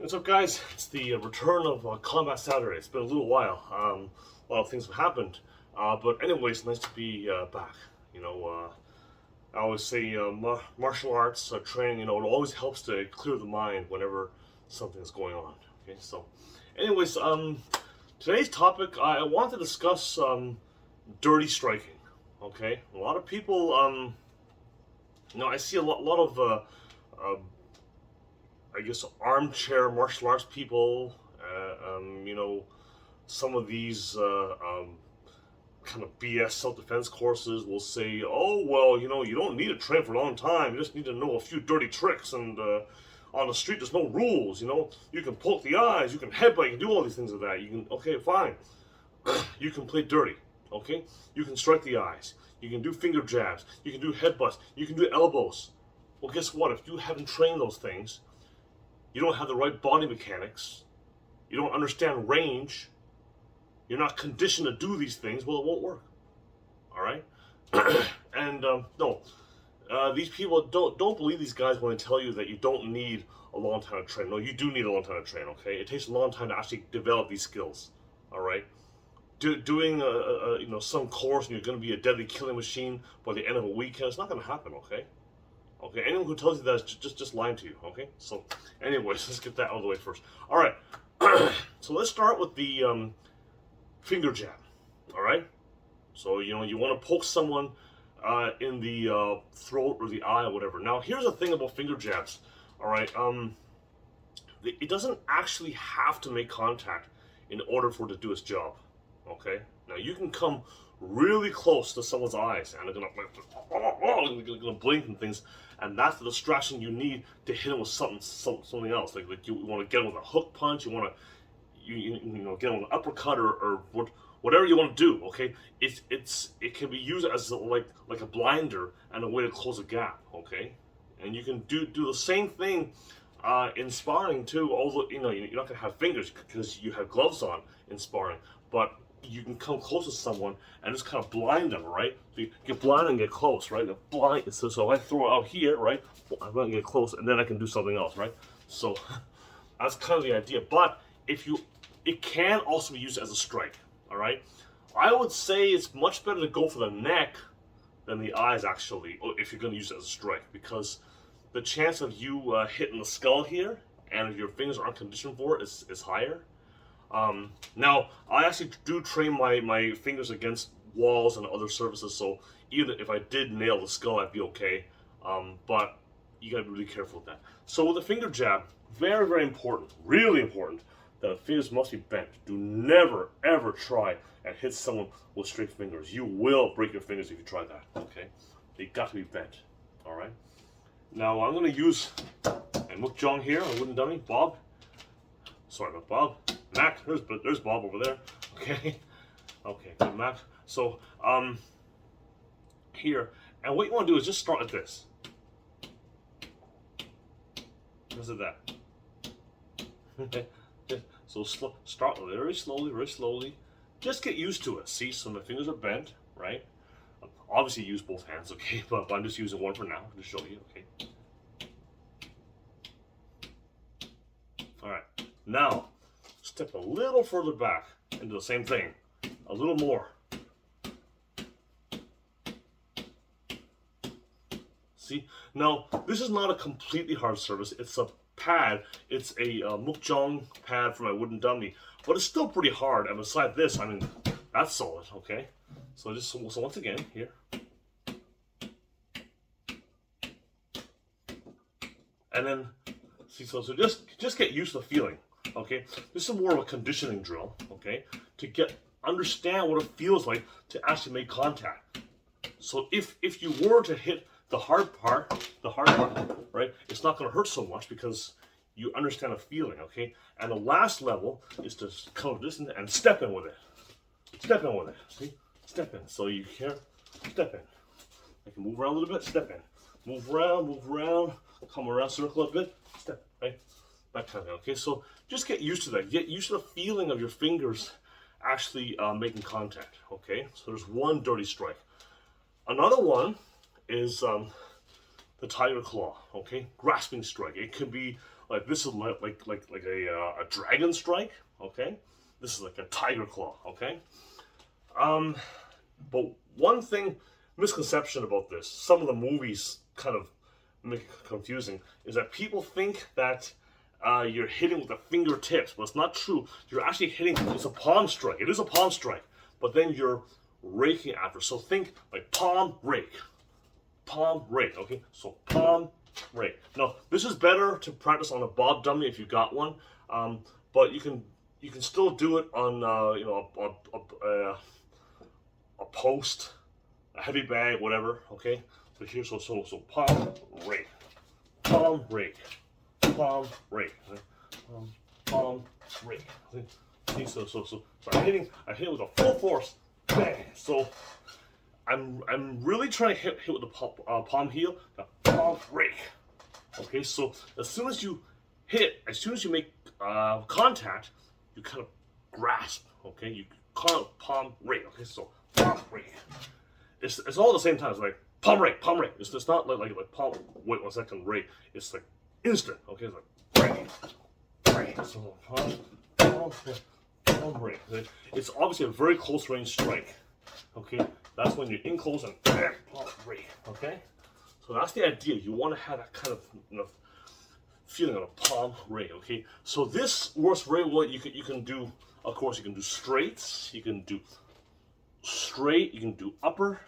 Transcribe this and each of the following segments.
What's up, guys? It's the return of Combat Saturday. It's been a little while. A lot of things have happened. But anyways, nice to be back. You know, I always say martial arts training, it always helps to clear the mind whenever something's going on. Okay, so anyways, today's topic, I want to discuss dirty striking. Okay, a lot of people, I see a lot of I guess armchair martial arts people, some of these kind of BS self-defense courses will say, oh, well, you don't need to train for a long time. You just need to know a few dirty tricks. And on the street, there's no rules. You can poke the eyes, you can headbutt, you can do all these things with that. You can, okay, fine. You can play dirty, okay? You can strike the eyes. You can do finger jabs. You can do headbutts. You can do elbows. Well, guess what? If you haven't trained those things, you don't have the right body mechanics, you don't understand range, you're not conditioned to do these things, well, it won't work. All right? And no, these people don't believe these guys when they tell you that you don't need a long time to train. No, you do need a long time to train. Okay, it takes a long time to actually develop these skills. All right, doing some course and you're going to be a deadly killing machine by the end of a weekend, it's not going to happen. Okay. Okay, anyone who tells you that is just lying to you, okay? So, anyways, let's get that out of the way first. All right, so let's start with the finger jab, all right? So, you want to poke someone in the throat or the eye or whatever. Now, here's the thing about finger jabs, all right? It doesn't actually have to make contact in order for it to do its job, okay? Now, you can come really close to someone's eyes and they're gonna blink and things, and that's the distraction you need to hit them with something else. Like you want to get them with a hook punch, you want to get them with an uppercut or whatever you want to do. Okay, it can be used as like a blinder and a way to close a gap. Okay, and you can do the same thing in sparring too. Although you're not gonna have fingers because you have gloves on in sparring, but you can come close to someone and just kind of blind them, right? So you get blind and get close, right? Blind. So I throw it out here, right? I'm gonna get close, and then I can do something else, right? So that's kind of the idea. But it can also be used as a strike, all right? I would say it's much better to go for the neck than the eyes, actually, if you're gonna use it as a strike, because the chance of you hitting the skull here, and if your fingers aren't conditioned for it, is higher. Now, I actually do train my fingers against walls and other surfaces, so even if I did nail the skull, I'd be okay. But you gotta be really careful with that. So with the finger jab, very, very important, really important, that the fingers must be bent. Do never, ever try and hit someone with straight fingers. You will break your fingers if you try that, okay? They got to be bent, all right? Now, I'm gonna use a mukjong here, a wooden dummy, Bob. Sorry about Bob. Mac, there's Bob over there. Okay, okay, good Mac. So here, and what you want to do is just start like this. Just like that. Okay, so start very slowly, very slowly. Just get used to it. See, so my fingers are bent, right? Obviously, use both hands, okay? But I'm just using one for now to show you, okay? All right, now. Step a little further back into the same thing, a little more. See, now this is not a completely hard surface. It's a pad. It's a mukjong pad for my wooden dummy, but it's still pretty hard. And beside this, I mean, that's solid. Okay, so so once again here. And then see, so just get used to the feeling. Okay, this is more of a conditioning drill, okay, to understand what it feels like to actually make contact. So if you were to hit the hard part, right, it's not going to hurt so much because you understand the feeling, okay? And the last level is to come this and step in with it. Step in with it, see? Step in. So you can step in. I can move around a little bit, step in. Move around, come around, circle a bit, step, right? That kind of thing, okay? So just get used to that. Get used to the feeling of your fingers actually making contact, okay? So there's one dirty strike. Another one is the tiger claw, okay? Grasping strike. It could be like this is like a dragon strike, okay? This is like a tiger claw, okay? But one thing, misconception about this, some of the movies kind of make it confusing, is that people think that you're hitting with the fingertips, but it's not true. You're actually hitting, it's a palm strike. It is a palm strike, but then you're raking after. So think like palm, rake. Palm, rake, okay? So palm, rake. Now, this is better to practice on a bob dummy if you got one, but you can still do it on, you know, a post, a heavy bag, whatever, okay? So here, so palm, rake, palm, rake, palm, rake, palm, rake. See, so I'm hitting with a full force, bang. So I'm really trying to hit with the palm heel, the palm, rake. Okay, so as soon as you make contact, you kind of grasp. Okay, you kind of palm, rake. Okay, so palm, rake. It's all at the same time. It's like palm, rake, palm, rake. It's not like palm. Wait 1 second, rake. It's like instant. Okay, it's like rake. So palm, rake. It's obviously a very close range strike. Okay, that's when you're in close and bam, palm, rake. Okay, so that's the idea. You want to have that kind of feeling of a palm, rake. Okay, so this works very well. You can do, of course, you can do straights. You can do straight. You can do upper.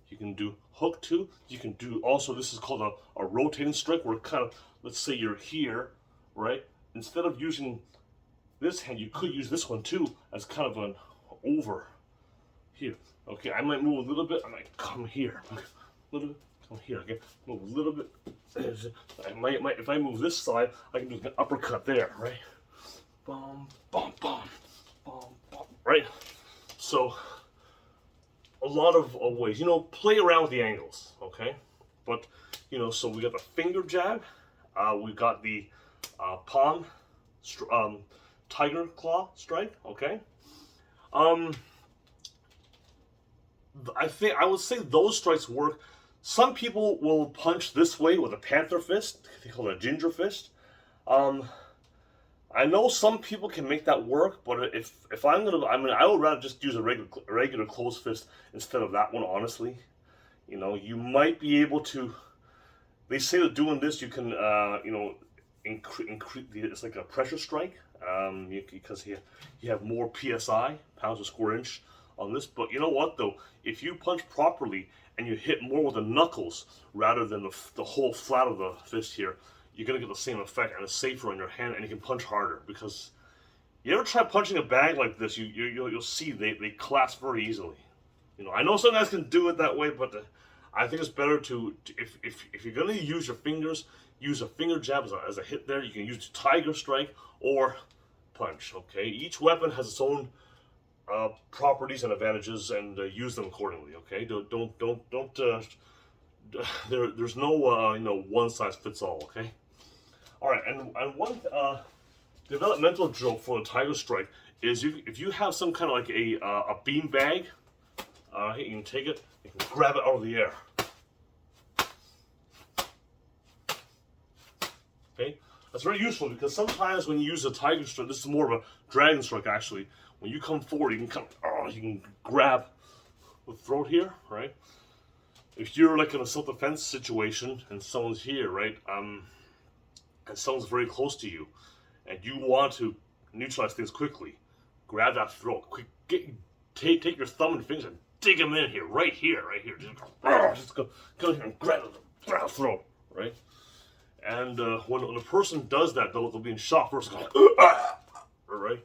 You can do hook too. You can do also, this is called a rotating strike, where kind of, let's say you're here, right? Instead of using this hand, you could use this one too as kind of an over here. Okay, I might move a little bit. I might come here. Okay, a little bit, come here. Okay, move a little bit. I might if I move this side, I can do an uppercut there, right? Boom, boom, boom, boom, boom, right? So a lot of ways, you know, play around with the angles, okay? But, you know, so we got the finger jab, we got the palm, tiger claw strike, okay? I would say those strikes work. Some people will punch this way with a panther fist. They call it a ginger fist. I know some people can make that work, but if I would rather just use a regular closed fist instead of that one. Honestly, you know, you might be able to. They say that doing this, you can, you know, increase. It's like a pressure strike, because you have more psi, pounds per square inch, on this. But you know what though, if you punch properly and you hit more with the knuckles rather than the whole flat of the fist here, you're gonna get the same effect, and it's safer on your hand, and you can punch harder. Because you ever try punching a bag like this, you'll see they collapse very easily. You know, I know some guys can do it that way, but I think it's better to if you're gonna use your fingers, use a finger jab as a hit there. You can use the tiger strike or punch. Okay, each weapon has its own properties and advantages, and use them accordingly. Okay, don't. There's no you know, one size fits all. Okay. All right, and one developmental drill for the tiger strike is if you have some kind of like a bean bag, you can take it, you can grab it out of the air. Okay, that's very useful, because sometimes when you use a tiger strike, this is more of a dragon strike actually. When you come forward, you can grab the throat here, right? If you're like in a self-defense situation and someone's here, right, and someone's very close to you, and you want to neutralize things quickly, grab that throat. Take your thumb and fingers and dig them in here, right here. Just go here and grab the throat, right? And when a person does that, they'll be in shock first, right?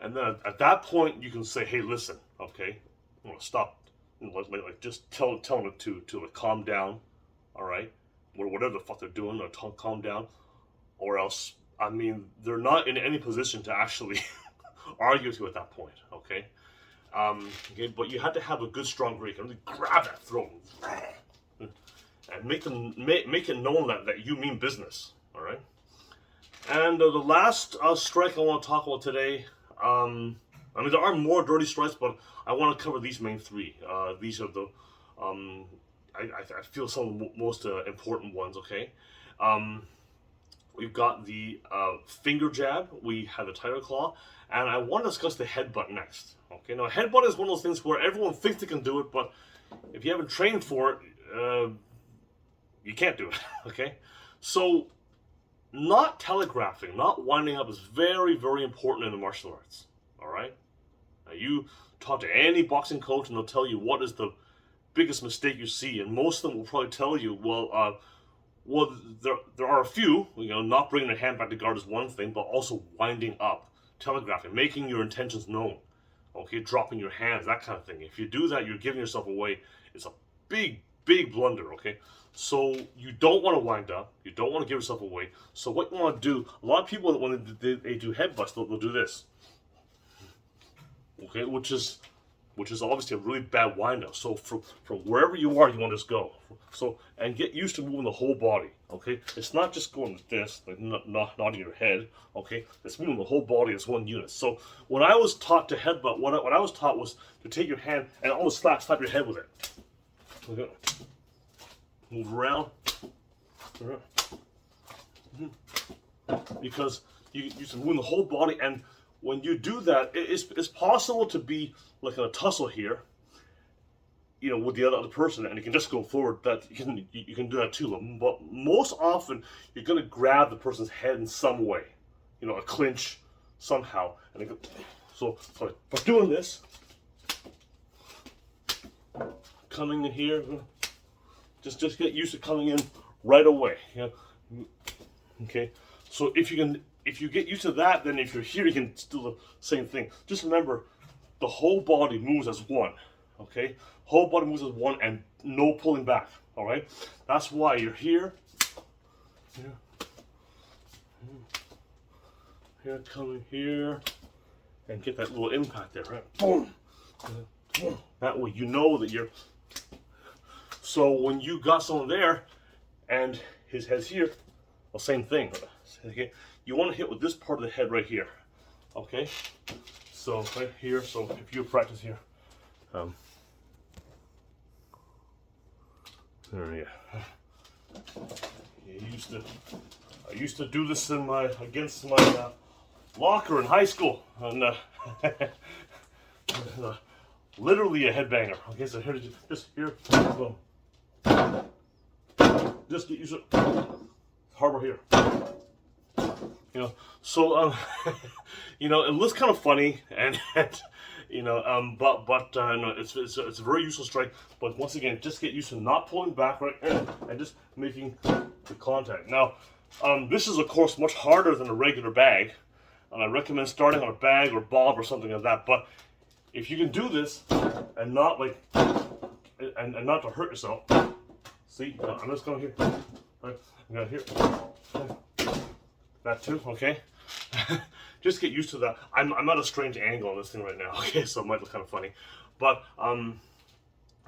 And then at that point, you can say, "Hey, listen, okay, I'm gonna stop." Like just tell them to calm down, all right, or whatever the fuck they're doing, or calm down, or else, I mean, they're not in any position to actually argue with you at that point, okay? Okay, but you have to have a good strong grip and really grab that throat and make it known that you mean business, all right? And the last strike I want to talk about today, I mean, there are more dirty strikes, but I want to cover these main three. These are the I feel some of the most important ones. Okay, we've got the finger jab. We have the tiger claw, and I want to discuss the headbutt next. Okay, now headbutt is one of those things where everyone thinks they can do it, but if you haven't trained for it, you can't do it. Okay, so not telegraphing, not winding up is very, very important in the martial arts. All right, now you talk to any boxing coach, and they'll tell you what is the biggest mistake you see, and most of them will probably tell you, well, there are a few. Not bringing the hand back to guard is one thing, but also winding up, telegraphing, making your intentions known. Okay, dropping your hands, that kind of thing. If you do that, you're giving yourself away. It's a big, big blunder. Okay, so you don't want to wind up. You don't want to give yourself away. So what you want to do? A lot of people, when they do headbutts, they'll do this. Okay, which is obviously a really bad windup. So from wherever you are, you want to just go. So, and get used to moving the whole body. Okay, it's not just going like this, like nodding your head. Okay, it's moving the whole body as one unit. So when I was taught to headbutt, what I was taught was to take your hand and almost slap your head with it. Okay. Move around. Because you're moving the whole body, and when you do that, it's possible to be like in a tussle here, with the other person, and you can just go forward. That you can do that too. But most often, you're going to grab the person's head in some way, a clinch somehow. And so by doing this, coming in here, just get used to coming in right away. Okay. So if you get used to that, then if you're here, you can do the same thing. Just remember, the whole body moves as one. Okay, whole body moves as one, and no pulling back. All right, that's why you're here, coming here, and get that little impact there. Right, boom. That way you know that you're. So when you got someone there, and his head's here, well, same thing. Okay, you want to hit with this part of the head right here. Okay, so right here. So if you practice here, there you go. I used to do this against my locker in high school, and literally a headbanger. Okay, so here, just here, boom. Just get used to harbor here. So it looks kind of funny, and but no, it's a very useful strike. But once again, just get used to not pulling back right and just making the contact. Now, this is of course much harder than a regular bag, and I recommend starting on a bag or bob or something like that. But if you can do this and not and not to hurt yourself, see, I'm just going here. Right, I'm going here. That too, okay? Just get used to that. I'm at a strange angle on this thing right now, okay? So it might look kind of funny. But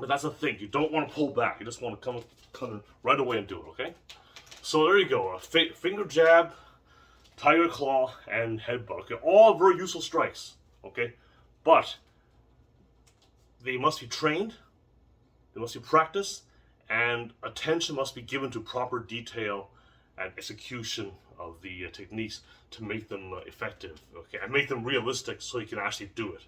that's the thing. You don't want to pull back. You just want to come right away and do it, okay? So there you go. Finger jab, tiger claw, and headbutt. Okay? All very useful strikes, okay? But they must be trained, they must be practiced, and attention must be given to proper detail and execution of the techniques to make them effective, okay, and make them realistic so you can actually do it.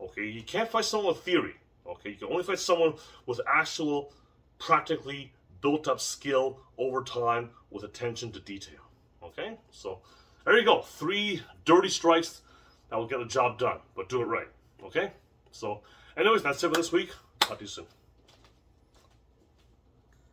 Okay, you can't fight someone with theory. Okay, you can only fight someone with actual, practically built-up skill over time with attention to detail. Okay, so there you go. 3 dirty strikes that will get the job done, but do it right. Okay, so anyways, that's it for this week. Talk to you soon.